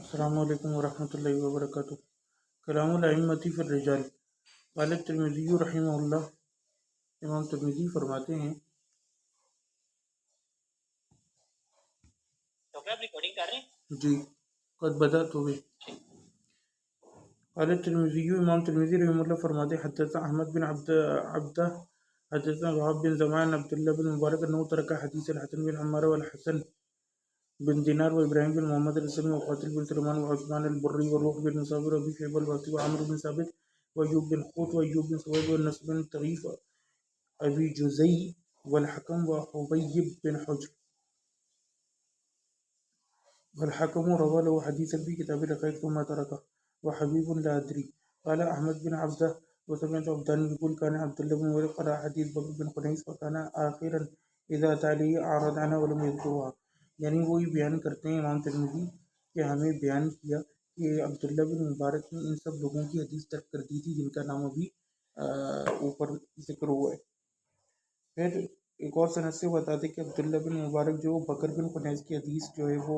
السلام علیکم ورحمۃ اللہ وبرکاتہ۔ کلام الائمۃ فی الرجال، قال الترمذی رحمہ اللہ، امام ترمذی فرماتے ہیں جی قد بدأت بھی قال الترمذی، امام ترمذی رحمہ اللہ فرماتے ہیں حدثنا احمد بن عبدہ حدثنا وهب بن زمان عبداللہ بن مبارک انہ ترک حدیث الحسن بن عمار والحسن بن دینار وابراہیم بن محمد الاسلمی وقاتل بن سلمان وعثمان البری وروح بن مصابر وابی شیبہ الباسی وعمر بن ثابت وایوب بن خوت وایوب بن سوید والنصر بن طریف ابی جزئی والحکم وحبیب بن حجر والحکم روى له حدیثا في كتاب الرقائق ثم تركه وحبیب لا ادری۔ قال احمد بن عبدہ وسمعت عبدان يقول كان عبد الله بن مبارك قرأ حديث بکر بن خنیس وكان آخرا اذا تعالی اعرض عنها ولم يذكرها، یعنی وہی بیان کرتے ہیں امام ترمذی کہ ہمیں بیان کیا کہ عبداللہ بن مبارک نے ان سب لوگوں کی حدیث ترک کر دی تھی جن کا نام ابھی اوپر ذکر ہوا ہے۔ پھر ایک اور سند سے بتاتے کہ عبداللہ بن مبارک جو بکر بن خنیس کی حدیث جو ہے وہ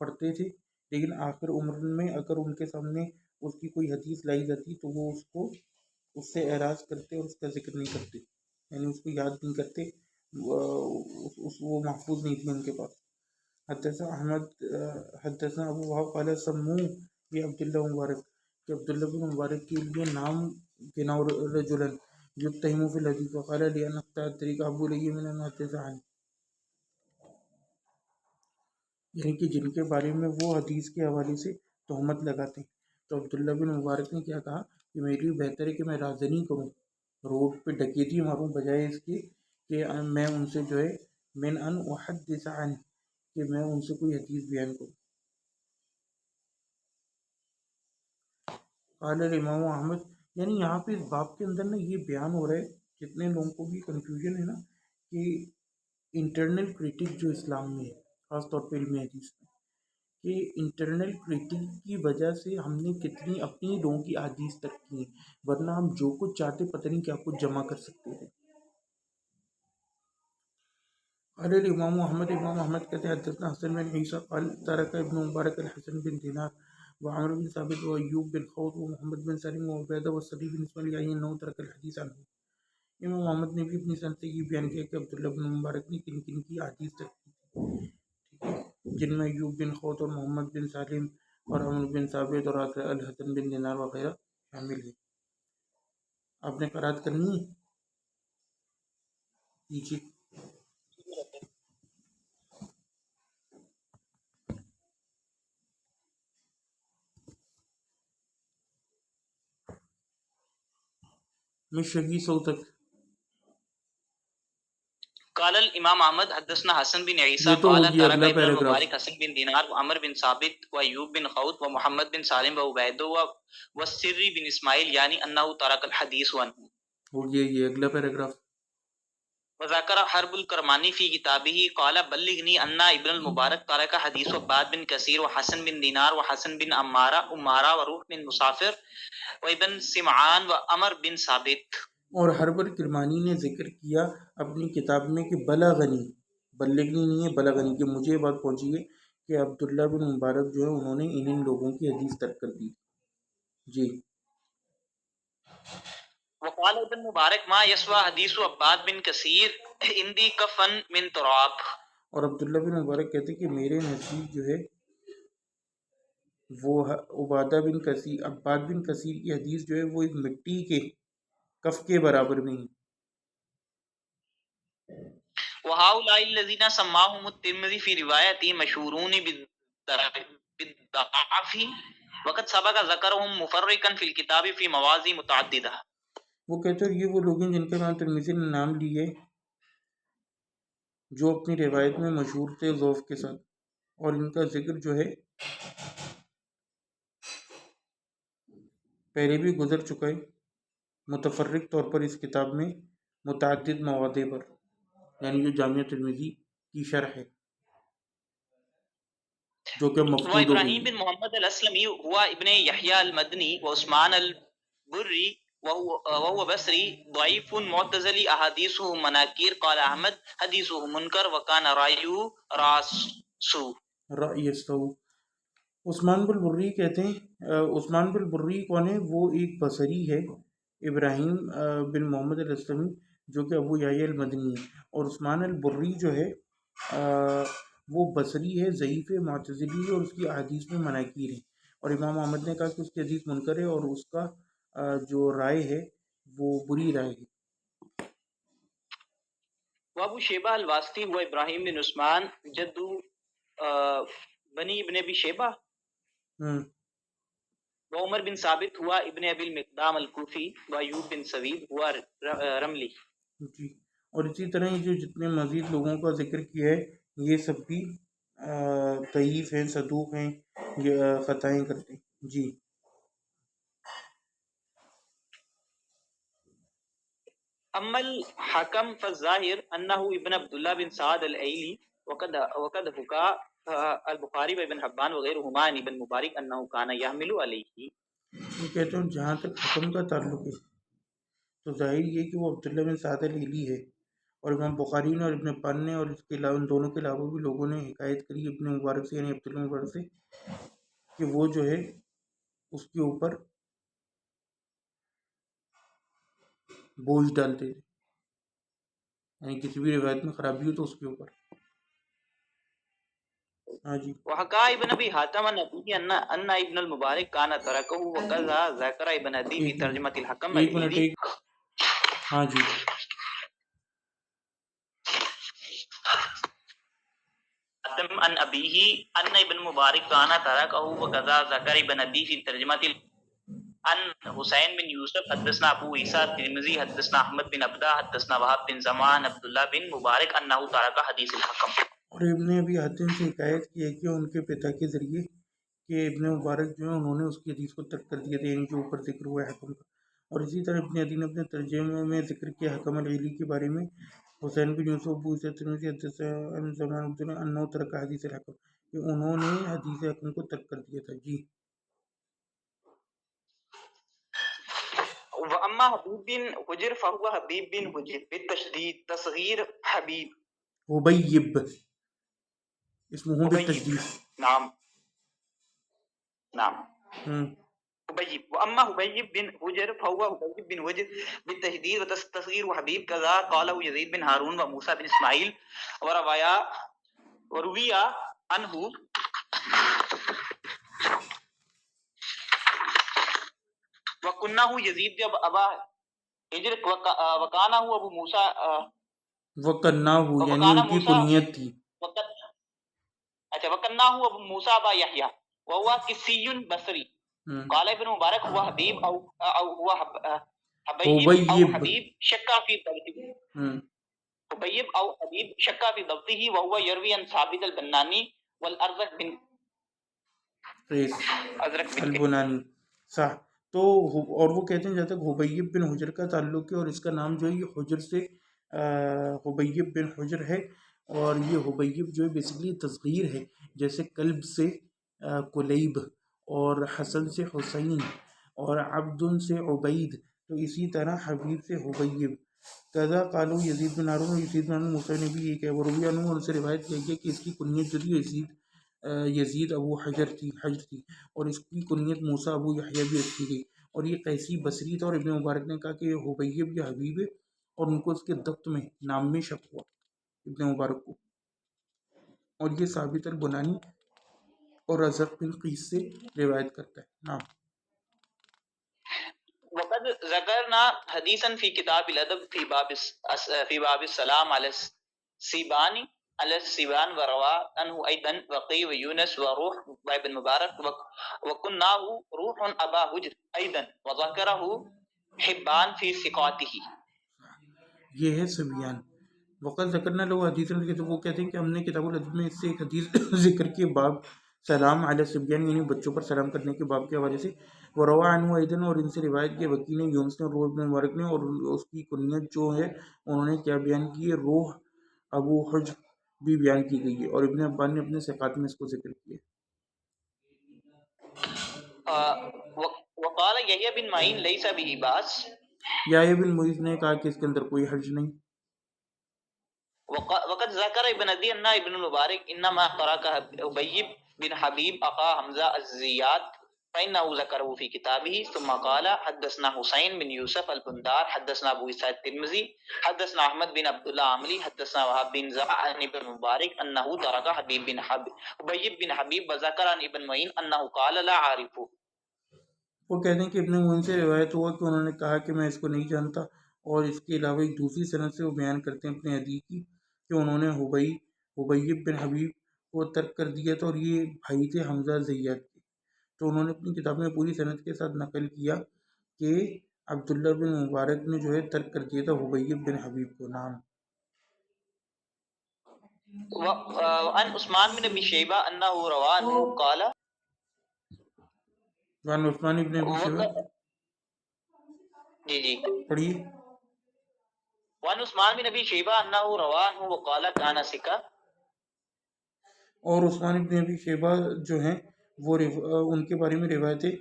پڑھتے تھے، لیکن آخر عمر میں اگر ان کے سامنے اس کی کوئی حدیث لائی جاتی تو وہ اس سے اعراض کرتے اور اس کا ذکر نہیں کرتے، یعنی اس کو یاد نہیں کرتے، وہ محفوظ نہیں تھی ان کے پاس۔ حدثنا احمد حدثنا ابو وهب قال سمو یہ عبداللہ مبارک کہ عبداللہ بن مبارک کے لیے نام بناؤ رجلا یتهم فی الحدیث وقال لأن اختار طریقہ ابو الیہ من المحدث عنہ، یعنی کہ جن کے بارے میں وہ حدیث کے حوالے سے تہمت لگاتے ہیں۔ تو عبداللہ بن مبارک نے کیا کہا کہ میری بہتر ہے کہ میں رازنی کروں، روڈ پہ ڈکیتی ماروں، بجائے اس کے کہ میں ان سے جو ہے من ان احدث عنہ، کہ میں ان سے کوئی حدیث بیان کروں۔ قال الامام احمد، یعنی یہاں پہ اس باب کے اندر نا یہ بیان ہو رہا ہے، جتنے لوگوں کو بھی کنفیوژن ہے نا کہ انٹرنل کریٹک جو اسلام میں ہے، خاص طور پہ علم حدیث میں، کہ انٹرنل کریٹک کی وجہ سے ہم نے کتنی اپنی لوگوں کی احادیث تک کی ہیں، ورنہ ہم جو کچھ چاہتے پتہ نہیں کیا کچھ جمع کر سکتے تھے۔ قال الامام احمد، امام احمد کہتے ہیں حدثنا حسن بن عیسیٰ قال ترک ابن مبارک الحسن بن دینار وعمر بن ثابت وایوب بن خوت ومحمد بن سلیم وعبیدہ والصدی بن اسماعیل انہ ترک الحدیث عنہ۔ امام احمد نے بھی اپنی سند سے یہ بیان کیا کہ عبداللہ بن مبارک نے کن کن کی احادیث تک کی تھی، جن میں ایوب بن خوت اور محمد بن سالم اور عمر بن ثابت اور الحسن بن دینار وغیرہ شامل ہے۔ آپ نے قرأت کرنی ہے کیجیے۔ میں شگی صوتک قال الامام احمد حدثنا حسن بن عیسیٰ یہ تو قال ہوگی ترک اگلا ابن پیراگراف۔ المبارک حسن بن دینار وعمر بن ثابت وایوب بن خوت ومحمد بن سالم وعبیدہ والسری بن اسماعیل یعنی انہ ترک الحدیث عنہ۔ ہو گیا یہ اگلا پیراگراف۔ وذکر حرب الکرمانی فی کتابہ قال بلغنی ان ابن المبارک ترک حدیث عباد بن کثیر وحسن بن دینار وحسن بن عمارہ وروح بن مسافر وابن سمعان وعمر بن ثابت۔ اور حرب الکرمانی نے ذکر کیا اپنی کتاب میں کہ بلغنی نہیں ہے، بلغنی کہ مجھے یہ بات پہنچی ہے کہ عبداللہ بن مبارک جو ہے انہوں نے ان لوگوں کی حدیث ترک کر دی جی۔ وقال ابن مبارک ما یسوى حدیث عباد بن کثیر اندی کفن من تراب۔ اور عبداللہ بن مبارک کہتے کہ میرے نزدیک جو ہے وہ عباد بن کثیر کی حدیث جو ہے وہ ایک مٹی کے کف کے برابر میں ہی۔ وهؤلاء الذين سماهم الترمذي في روايته مشهورون بالضعف وقد سبق ذكرهم مفرقا في الكتاب في مواضع متعددة۔ وہ کہتے ہیں یہ وہ لوگ ہیں جن کے امام ترمذی نے نام لیے جو اپنی روایت میں مشہور تھے ضعف کے ساتھ، اور ان کا ذکر جو ہے پہلے بھی گزر چکا ہے متفرق طور پر اس کتاب میں متعدد مواضع پر، یعنی جو جامعہ ترمذی کی شرح ہے جو کہ مفقود ہو گئی۔ ابراہیم بن محمد الاسلمی ہوا ابن یحییٰ المدنی وعثمان البری وهو بصری ضعیف معتزلی احادیثه مناکیر قال احمد حدیثه منکر وکان رأیه راسو۔ عثمان بالبری کہتے ہیں عثمان بالبری کون ہے؟ وہ ایک بصری ہے، ابراہیم بن محمد الاسلمی جو کہ ابو یحییٰ المدنی ہے، اور عثمان البری جو ہے وہ بصری ہے، ضعیف ہے، معتزلی ہے، اور اس کی احادیث میں مناکیر ہے، اور امام احمد نے کہا کہ اس کی حدیث منکر ہے اور اس کا جو رائے ہے وہ بری رائے ہے۔ وابو شیبہ الواسطی ہوا ابراہیم بن عثمان جدو بنی ابن ابی شیبہ، وعمر بن ثابت ہوا ابن ابی المقدام الکوفی، وایوب بن سوید ہوا رملی۔ جی، اور اسی طرح یہ جو جتنے مزید لوگوں کا ذکر کیا ہے یہ سب بھی ضعیف ہیں، صدوق ہیں، یہ خطائیں کرتے ہیں۔ جی اما الحکم فالظاہر انہ ابن عبداللہ بن سعد العیلی وقد حکا البخاری و ابن حبان وغیرہما عن ابن مبارک انہ کان یحمل علیہ۔ یہ کہتے ہیں جہاں تک حکم کا تعلق ہے تو ظاہر یہ کہ وہ عبداللہ بن سعد العیلی ہے، اور امام بخاری نے اور ابن حبان نے اور اس کے علاوہ ان دونوں کے علاوہ بھی لوگوں نے حکایت کری ابن مبارک سے، یعنی عبداللہ مبارک سے، کہ وہ جو ہے اس کے اوپر بوجھ ڈالتے تھے، یعنی کسی بھی روایت میں خرابی ہو تو اس کے اوپر۔ ہاں جی، وحکا ابن ابی حاتم النبی ان ابن المبارک کان ترکہ وقضا ذکر ابن ادی فی ترجمۃ الحکم العیلی۔ ہاں جی، عن ابیہ ان ابن مبارک کان ترکہ وقضا ذکر ابن ادی فی ترجمۃ عن حسین بن یوسف حدثنا ابو عیسیٰ الترمذی حدثنا احمد بن عبدہ حدثنا وہب بن زمان عبداللہ بن مبارک انہ ترک حدیث الحکم۔ اور ابن ابی حاتم سے حکایت کی ہے کہ ان کے پتا کے ذریعے کہ ابن مبارک جو ہے انہوں نے اس کی حدیث کو ترک کر دیا تھا، یعنی جو اوپر ذکر ہوا ہے حکم کا۔ اور اسی طرح ابن عدی نے اپنے ترجمے میں ذکر کیا حکم العیلی کے بارے میں، حسین بن یوسف ابو عیسیٰ الترمذی حدثنا زمان عبداللہ انہ ترک حدیث الحکم، کہ انہوں نے حدیث حکم کو ترک کر دیا تھا۔ جی، واما حبیب بن حجر فهو حبیب بن حجر بالتشدید تصغیر حبیب حبیب اسمه بالتشدید، نعم نعم حبیب۔ واما حبیب بن حجر فهو حبیب بن حجر بالتشدید وتصغیر حبیب كذا قاله يزيد بن هارون وموسى بن اسماعیل ورویا عنہ وکنہ یزید ابا ہجر وکانہ ابو موسیٰ وکنہ یعنی ان کی کنیت تھی۔ اچھا، وکنہ ابو موسیٰ ابا یحییٰ وہو کسی بصری۔ قال ابن مبارک ہوا حبیب او ہوا حبیب او حبیب شکا فی ضبطہ، حبیب او حبیب شکا فی ضبطہ وہو یروی عن ثابت البنانی والارزق بن البنانی، صح۔ تو اور وہ کہتے ہیں جہاں تک حبیب بن حجر کا تعلق ہے، اور اس کا نام جو ہے یہ حجر سے حبیب بن حجر ہے، اور یہ حبیب جو ہے بیسیکلی تصغیر ہے، جیسے کلب سے کلیب، اور حسن سے حسین، اور عبد سے عبید، تو اسی طرح حبیب سے حبیب۔ قضا قالو یزید بن ہارون، اور یزید بن ہارون موسیٰ نے بھی یہ کہا، وہ روی عنہ، ان سے روایت کیا گیا کہ اس کی کنیت جو تھی یزید ابو حجر تھی، اور اس کی کنیت موسیٰ ابو یحییٰ بھی رکھی گئی، اور یہ قیسی بصری تھا، اور ابن مبارک نے کہا کہ یہ حبیب یا حبیب ہے، اور ان کو اس کے ضبط میں نام میں شک ہوا ابن مبارک کو، اور یہ ثابت البنانی اور ازرق بن قیس سے روایت کرتا ہے۔ نام وقد ذکرنا حدیثا فی کتاب الادب فی باب السلام علی السیبانی علی السیبان وروا عنہ ایضا وقی ویونس وروح وابن مبارک وکناہ روح ابا حجر ایضا وذکرہ حبان فی ثقاتہ۔ یہ ہے سبیان۔ وقت ذکرنا لوگ حدیث میں، وہ کہتے ہیں کہ ہم نے کتاب الادب میں اس سے ایک حدیث ذکر کی، باب سلام علی الصبیان، یعنی بچوں پر سلام کرنے کے باب کے حوالے سے، وروا عنہ ایضا، اور ان سے روایت کی وکی نے، یونس نے، اور روح ابن مبارک نے، اور اس کی کنیت جو ہے انہوں نے کیا بیان کی ہے، روح ابو حجر بھی بیان کی گئی ہے، اور ابن حبان نے اپنے ثقات میں اس کو ذکر کیا ہے۔ وقال یحییٰ بن معین لیس بہ باس، یحییٰ بن معین نے کہا کہ اس کے اندر کوئی حرج نہیں۔ وقد ذکر ابن عدی ان ابن المبارک انما ترک حبیب بن حبيب أخا حمزة الزيات فإنه ذكره في كتابه ثم قال حدثنا حسين بن يوسف البندار حدثنا أبو إسحاق الترمذي حدثنا أحمد بن عبد الله عمري حدثنا وهب بن زرع عن ابن مبارك أنه ترك حبيب بن حبيب بن حبيب وذكر عن ابن معين أنه قال لا أعرفه. وہ کہتے ہیں کہ ابن معین سے روایت ہوا کہ انہوں نے کہا کہ میں اس کو نہیں جانتا، اور اس کے علاوہ ایک دوسری سند سے وہ بیان کرتے ہیں اپنے حدیث کی کہ انہوں نے حبیب بن حبیب کو ترک کر دیا تھا، اور یہ بھائی تھے حمزہ زیات کے. تو انہوں نے اپنی کتاب میں پوری سند کے ساتھ نقل کیا کہ عبداللہ بن مبارک نے جو ہے ترک کر دیا تھا حبیب بن حبیب کو نام. وعن عثمان بن ابی شیبہ انه روى عنه قال وعن عثمان بن ابی شیبہ جی پڑھیے. وعن عثمان بن ابی شیبہ انه روى عنه وقال كان سکا. اور عثمان بن ابی شیبہ جو ہیں وہ ان کے بارے میں روایتیں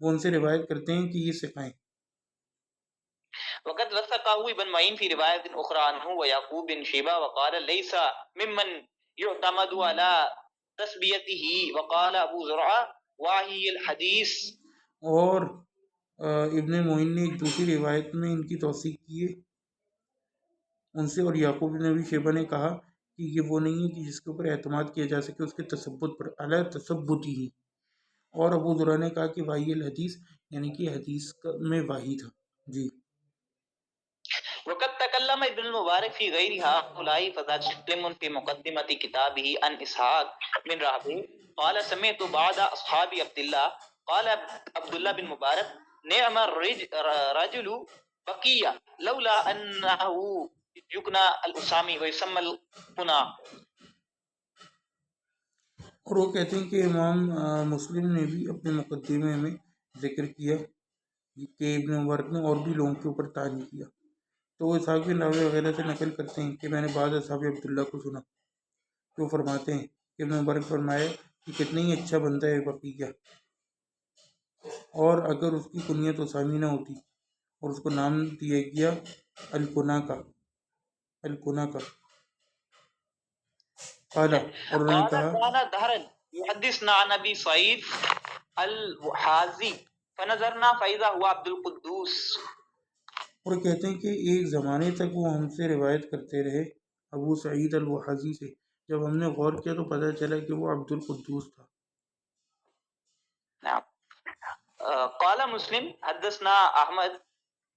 وہ ان سے روایت کرتے ہیں کہ یہ ثقہ ہیں. وقد وثقه ابن معين في رواية أخرى عنه ويعقوب بن شيبة وقال ليس ممن يعتمد على تثبيته وقال أبو زرعة واهي الحديث. اور ابن معین نے ایک دوسری روایت میں ان کی توثیق کی ہے ان سے، اور یعقوب بن ابی شیبہ نے کہا کہ یہ وہ نہیں ہے کہ جس کے اوپر اعتماد کیا جا سکے اس کے تثبت پر علی تثبتی ہی. اور ابو ذرا نے کہا کہ واہی الحدیث یعنی کہ حدیث میں واہی تھا. جی. وقد تكلم ابن المبارك في غير هؤلاء فذاك مسلم في مقدمة كتابه عن إسحاق بن راهويه قال سمعت بعض أصحاب عبد الله قال عبد الله بن مبارك نعم الرجل بقية لولا أنه يكنى الأسامي ويسمى الكنى. اور وہ کہتے ہیں کہ امام مسلم نے بھی اپنے مقدمے میں ذکر کیا کہ ابن مبارک نے اور بھی لوگوں کے اوپر تعین کیا. تو وہ اسحاق بن راہویہ وغیرہ سے نقل کرتے ہیں کہ میں نے بعض اصحاب عبداللہ کو سنا کہ وہ فرماتے ہیں کہ ابن مبارک فرمایا کہ کتنا ہی اچھا بندہ ہے بقیہ، اور اگر اس کی کنیت اسامی نہ ہوتی اور اس کو نام دیا گیا الکنا کا قال، اور انہوں نے کہا قال دهرا يحدثنا عن ابي سعيد الوحازي فنظرنا فاذا هو عبد القدوس. اور کہتے ہیں کہ ایک زمانے تک وہ ہم سے روایت کرتے رہے ابو سعید الوحازی سے، جب ہم نے غور کیا تو پتہ چلا کہ وہ عبد القدوس تھا. قال مسلم حدثنا احمد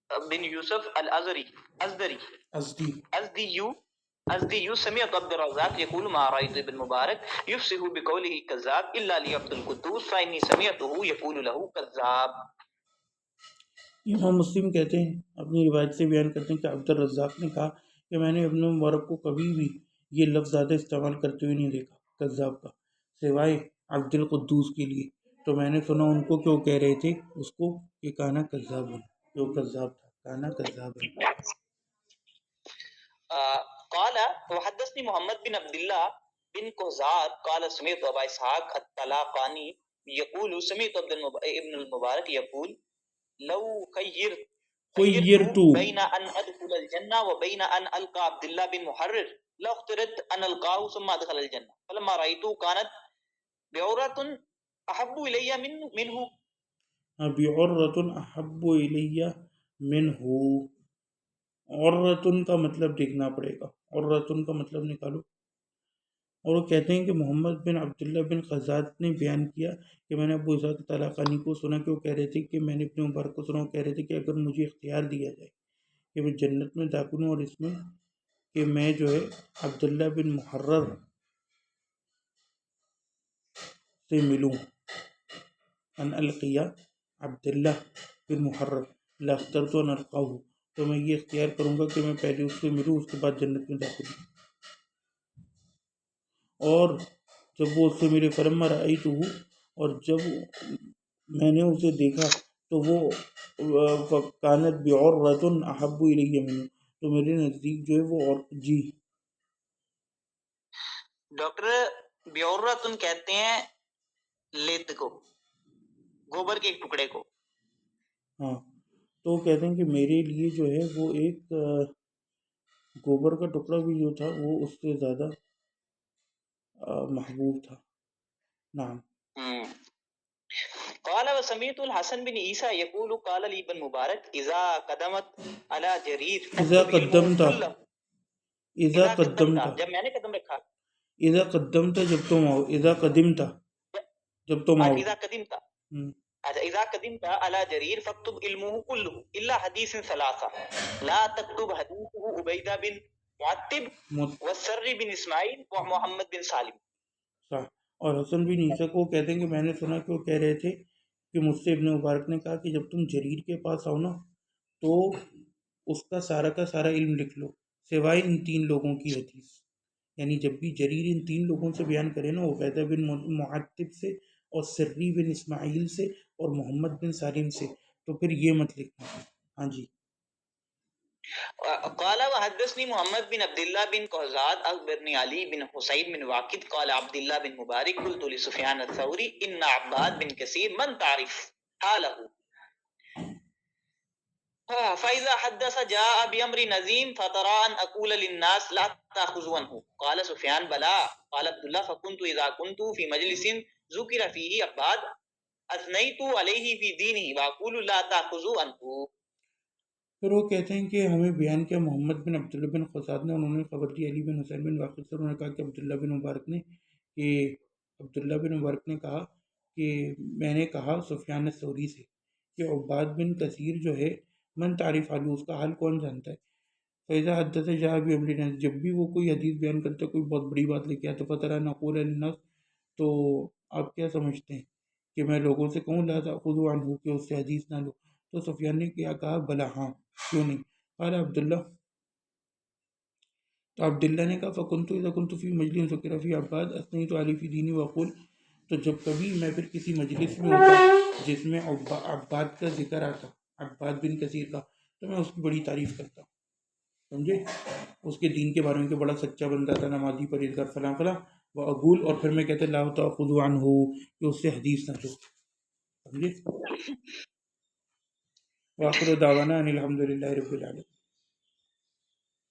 بن يوسف الازدي سمعت عبد الرزاق يقول ما رايت ابن مبارك يفسه بقوله كذاب الا لعبد القدوس فاني سمعته يقول له كذاب. امام مسلم کہتے ہیں اپنی روایت سے بیان کرتے ہیں کہ عبد الرزاق نے کہا کہ میں نے ابن مبارک کو کبھی بھی یہ لفظ زیادہ استعمال کرتے ہوئے نہیں دیکھا کذاب کا، سوائے عبد القدوس کے لیے. تو میں نے سنا ان کو کہ وہ کہہ رہے تھے اس کو کہ کانا کذاب ہے، جو کذاب تھا، کانا کذاب ہے. قال وحدثني محمد بن عبد الله بن كوزار قال سمعت ابا اسحاق الطلاقاني يقول سمعت ابن المبارك يقول لو خيرت بين ان ادخل الجنه وبين ان القى عبد الله بن محرر لاخترت ان القاه ثم ادخل الجنه فلما رايته كانت بعورة احب الي منه. بعورة احب الي منه، عورتن کا مطلب دیکھنا پڑے گا، عورتن کا مطلب نکالو. اور وہ کہتے ہیں کہ محمد بن عبداللہ بن خزاد نے بیان کیا کہ میں نے ابو اسحاق طلاقانی کو سنا کہ وہ کہہ رہے تھے کہ میں نے اپنے مبارک کو سنا، وہ کہہ رہے تھے کہ اگر مجھے اختیار دیا جائے کہ میں جنت میں داخل ہوں اور اس میں کہ میں جو ہے عبداللہ بن محرر سے ملوں، ان القیا عبداللہ بن محرر لاخترت ان القاہ، تو میں یہ اختیار کروں گا کہ میں پہلے اس سے ملوں اس کے بعد جنت میں داخل ہوں. اور جب وہ اس سے ملے فلما رأیتہ، اور جب میں نے اسے دیکھا تو وہ کانت بعورۃ احب الی منہ، تو میرے نزدیک جو ہے وہ اور جی. ڈاکٹر بعورۃ کہتے ہیں لیت کو، گوبر کے ایک ٹکڑے کو. ہاں، تو کہتے ہیں کہ میرے لیے جو ہے وہ ایک گوبر کا ٹکڑا بھی جو تھا وہ اس سے زیادہ محبوب تھا. نعم. قال وسمعت الحسن بن عيسى يقول قال لي ابن مبارك اذا قدمت على جرير اذا فاكتب علمه قدمت كله. اذا اذا قدمت قدمت جب میں نے قدم رکھا. اذا قدمت جب تم آؤ، اذا قدمت جب تم آؤ. اذا قدمت ہم، اذا قدمت على جرير فاكتب علمه كله الا حديث ثلاثه لا تكتب حديثه عبيده بن معتب مت- والسر بن اسماعيل ومحمد بن سالم. صح. اور حسن بن عیسیٰ کو کہتے ہیں کہ میں نے سنا کہ وہ کہہ رہے تھے کہ مجھ سے ابن مبارک نے کہا کہ جب تم جریر کے پاس آؤ نا تو اس کا سارا علم لکھ لو سوائے ان 3 لوگوں کی حدیث. یعنی جب بھی جریر ان 3 لوگوں سے بیان کرے نا، عبیدہ بن معتب سے اور سری بن اسماعیل سے اور محمد بن سالم سے، تو پھر یہ مت لکھنا. ہاں جی. قال وحدثني محمد بن عبد الله بن قهزاد اخبرني علي بن حسين بن واقد قال عبد الله بن مبارك قلت لسفيان الثوري ان عباد بن كثير من تعرف حاله فإذا حدث جاء بأمر نظيم فترى أن أقول للناس لا تأخذوا عنه. قال سفيان بلى. قال عبد الله فكنت إذا كنت في مجلس ذكر فيه عباد أثنيت عليه في دينه وأقول لا تأخذوا عنه. پھر وہ کہتے ہیں کہ ہمیں بیان کیا محمد بن عبداللہ بن قصاد نے، انہوں نے خبر دی علی بن حسین بن واقد سے، انہوں نے کہا کہ عبداللہ بن مبارک نے کہا کہ میں نے کہا سفیان الثوری سے کہ عباد بن کثیر جو ہے من تعریف حالو، اس کا حال کون جانتا ہے. فیضا حدث جہاں بھی عملی نے، جب بھی وہ کوئی حدیث بیان کرتا ہے، کوئی بہت بڑی بات لے کے آتا فترہ نقول الناس، تو آپ کیا سمجھتے ہیں کہ میں لوگوں سے کہوں لا تأخذوا عنہ کہ اس سے حدیث نہ لو. تو سفیان نے کیا کہا بلا، ہاں کیوں نہیں. قال عبداللہ، تو عبداللہ نے کہا فکنت اذا کنت فی مجلس ذکر فی عباد اثنیت علی فی دینی وقول، تو جب کبھی میں پھر کسی مجلس میں ہوتا جس میں عباد کا ذکر آتا، عباد بن کثیر کا، تو میں اس کی بڑی تعریف کرتا. سمجھے؟ اس کے دین کے بارے میں کہ بڑا سچا بندہ تھا، نمازی پرہیزگار فلاں فلاں. وہ اقول، اور پھر میں کہتا لا تأخذوا عنہ کہ اس سے حدیث نہ لو. سمجھے؟ وآخر دعوانا ان الحمدللہ رب العالمین.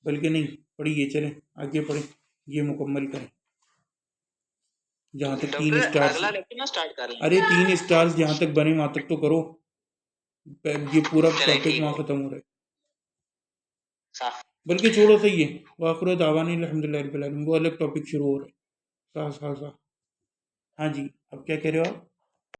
بلکہ نہیں پڑھیے، چلیں آگے پڑھیں، یہ مکمل کریں جہاں تک 3 اسٹارز. ارے 3 اسٹارز جہاں تک بنے وہاں تک تو کرو، یہ پورا ٹاپک وہاں ختم ہو رہا ہے. بلکہ چھوڑو، صحیح ہے وآخر دعوانا الحمدللہ رب العالمین، وہ الگ ٹاپک شروع ہو رہا ہے. صح. ہاں جی، اب کیا کہہ رہے ہو آپ؟